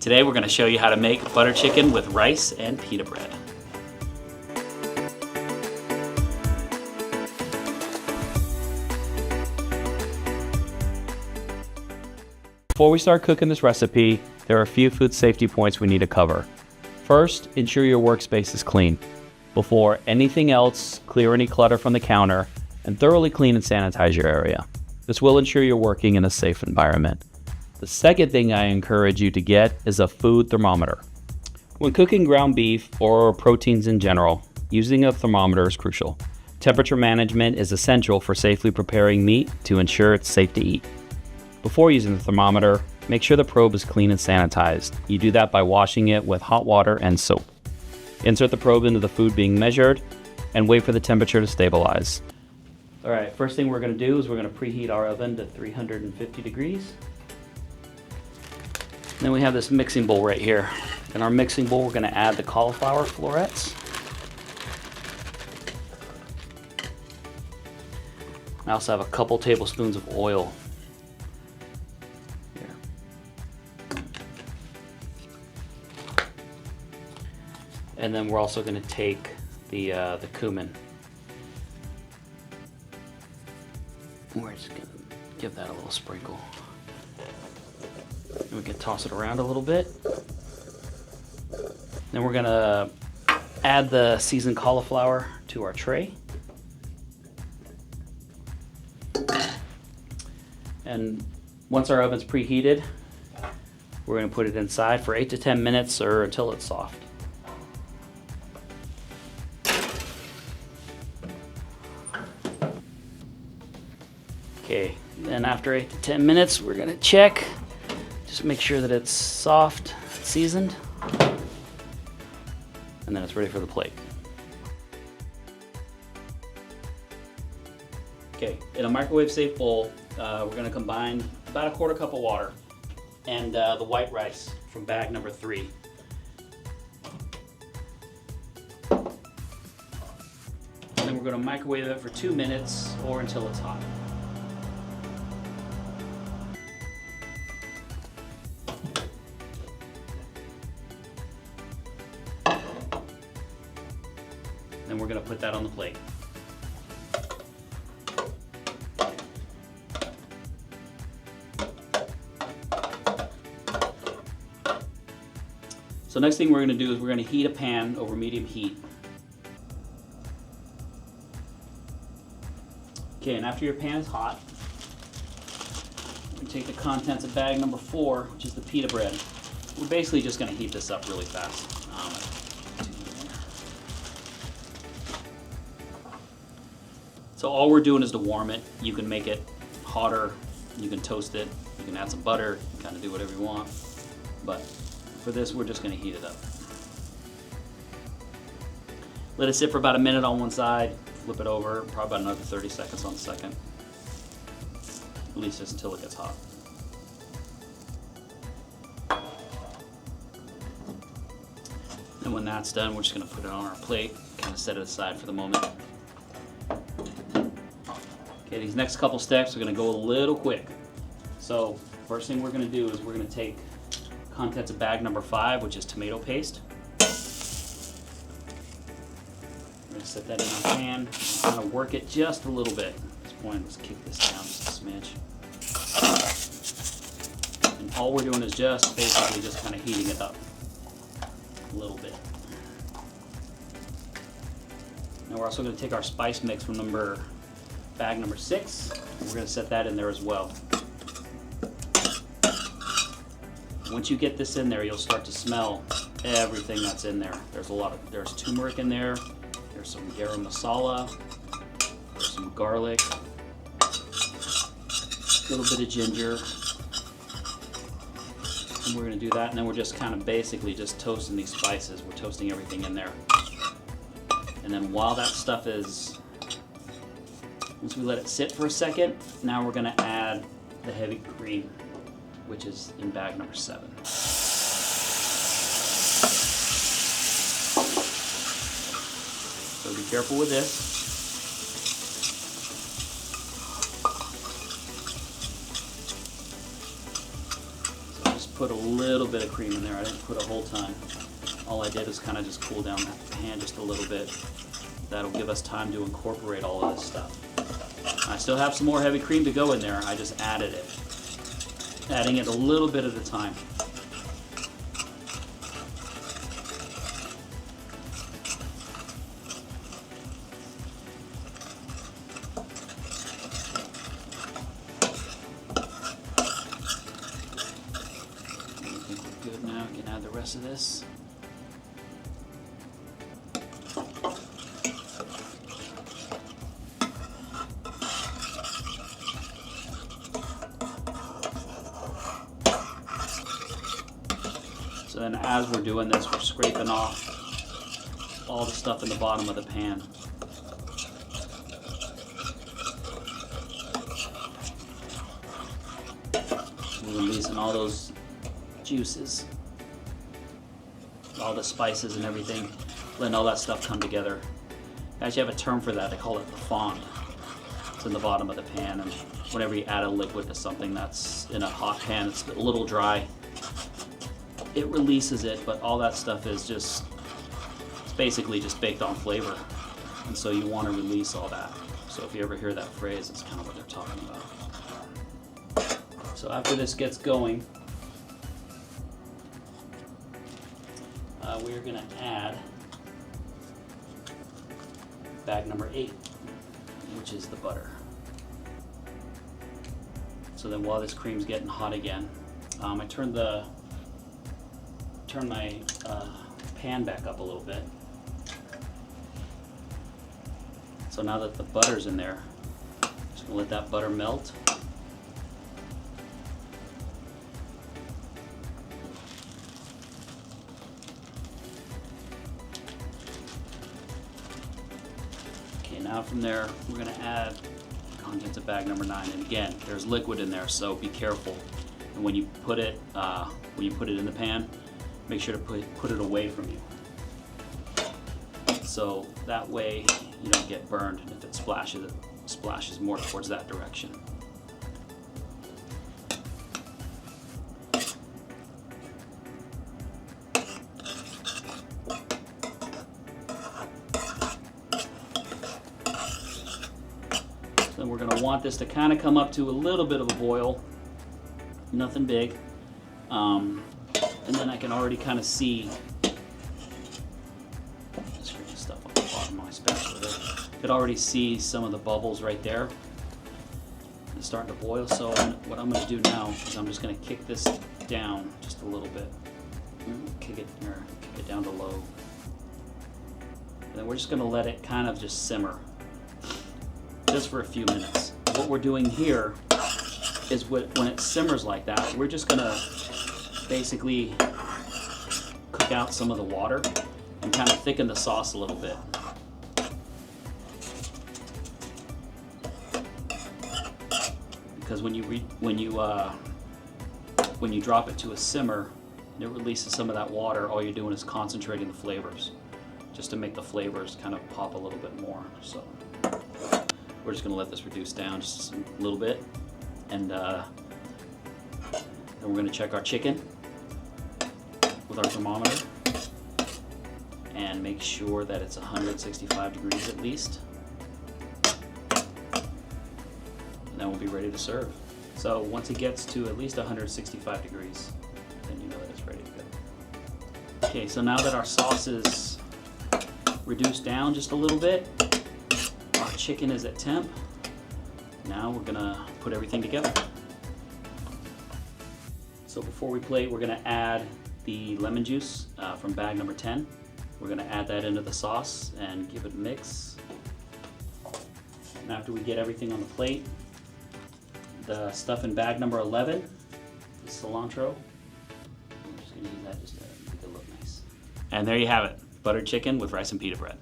Today we're going to show you how to make butter chicken with rice and pita bread. Before we start cooking this recipe, there are a few food safety points we need to cover. First, ensure your workspace is clean. Before anything else, clear any clutter from the counter and thoroughly clean and sanitize your area. This will ensure you're working in a safe environment. The second thing I encourage you to get is a food thermometer. When cooking ground beef or proteins in general, using a thermometer is crucial. Temperature management is essential for safely preparing meat to ensure it's safe to eat. Before using the thermometer, make sure the probe is clean and sanitized. You do that by washing it with hot water and soap. Insert the probe into the food being measured and wait for the temperature to stabilize. All right, first thing we're gonna do is we're gonna preheat our oven to 350 degrees. Then we have this mixing bowl right here. In our mixing bowl, we're gonna add the cauliflower florets. I also have a couple tablespoons of oil. Here. And then we're also gonna take the cumin. We're just gonna give that a little sprinkle. And we can toss it around a little bit. Then we're gonna add the seasoned cauliflower to our tray. And once our oven's preheated, we're gonna put it inside for 8 to 10 minutes or until it's soft. Okay, then after 8 to 10 minutes, we're gonna check. Just make sure that it's soft, seasoned, and then it's ready for the plate. Okay, in a microwave safe bowl, we're gonna combine about a quarter cup of water and the white rice from bag number 3. And then we're gonna microwave it for 2 minutes or until it's hot. And we're going to put that on the plate. So next thing we're going to do is we're going to heat a pan over medium heat. Okay, and after your pan is hot, we take the contents of bag number 4, which is the pita bread. We're basically just going to heat this up really fast. So all we're doing is to warm it. You can make it hotter, you can toast it, you can add some butter, you can kind of do whatever you want. But for this, we're just gonna heat it up. Let it sit for about a minute on one side, flip it over, probably about another 30 seconds on the second. At least just until it gets hot. And when that's done, we're just gonna put it on our plate, kind of set it aside for the moment. Okay, these next couple steps are going to go a little quick. So first thing we're going to do is we're going to take contents of bag number 5, which is tomato paste. We're going to set that in our pan, kind of work it just a little bit. At this point, let's kick this down just a smidge. And all we're doing is just basically just kind of heating it up a little bit. Now we're also going to take our spice mix from bag number 6, and we're going to set that in there as well. Once you get this in there, you'll start to smell everything that's in there. There's turmeric in there, there's some garam masala, there's some garlic, a little bit of ginger. And we're going to do that, and then we're just kind of basically just toasting these spices. We're toasting everything in there. And then while that stuff is, once we let it sit for a second, now we're going to add the heavy cream, which is in bag number 7. So be careful with this. So just put a little bit of cream in there. I didn't put a whole ton. All I did is kind of just cool down that pan just a little bit. That'll give us time to incorporate all of this stuff. I still have some more heavy cream to go in there. I just added it. Adding it a little bit at a time. Good, now we can add the rest of this. So then as we're doing this, we're scraping off all the stuff in the bottom of the pan. We're releasing all those juices, all the spices and everything, letting all that stuff come together. I actually have a term for that. They call it the fond. It's in the bottom of the pan, and whenever you add a liquid to something that's in a hot pan, it's a little dry, it releases it, but all that stuff is just, it's basically just baked on flavor. And so you want to release all that. So if you ever hear that phrase, it's kind of what they're talking about. So after this gets going, we're going to add bag number 8, which is the butter. So then while this cream's getting hot again, I turn my pan back up a little bit. So now that the butter's in there, I'm just gonna let that butter melt. Okay, now from there, we're gonna add contents of bag number 9. And again, there's liquid in there, so be careful. And when you put it in the pan, make sure to put it away from you. So that way you don't get burned, and if it splashes more towards that direction. Then we're going to want this to kind of come up to a little bit of a boil, nothing big. And then I can already kind of see, scrape the stuff on the bottom of my spatula there. I could already see some of the bubbles right there. It's starting to boil. So what I'm going to do now is I'm just going to kick this down just a little bit. Kick it down to low. And then we're just going to let it kind of just simmer, just for a few minutes. What we're doing here is when it simmers like that, we're just going to basically cook out some of the water and kind of thicken the sauce a little bit. Because when you drop it to a simmer and it releases some of that water, all you're doing is concentrating the flavors, just to make the flavors kind of pop a little bit more. So we're just going to let this reduce down just a little bit, and then we're going to check our chicken with our thermometer and make sure that it's 165 degrees at least. And then we'll be ready to serve. So once it gets to at least 165 degrees, then you know that it's ready to go. Okay, so now that our sauce is reduced down just a little bit, our chicken is at temp. Now we're gonna put everything together. So before we plate, we're gonna add the lemon juice from bag number 10. We're gonna add that into the sauce and give it a mix. And after we get everything on the plate, the stuff in bag number 11, the cilantro, I'm just gonna use that just to make it look nice. And there you have it, buttered chicken with rice and pita bread.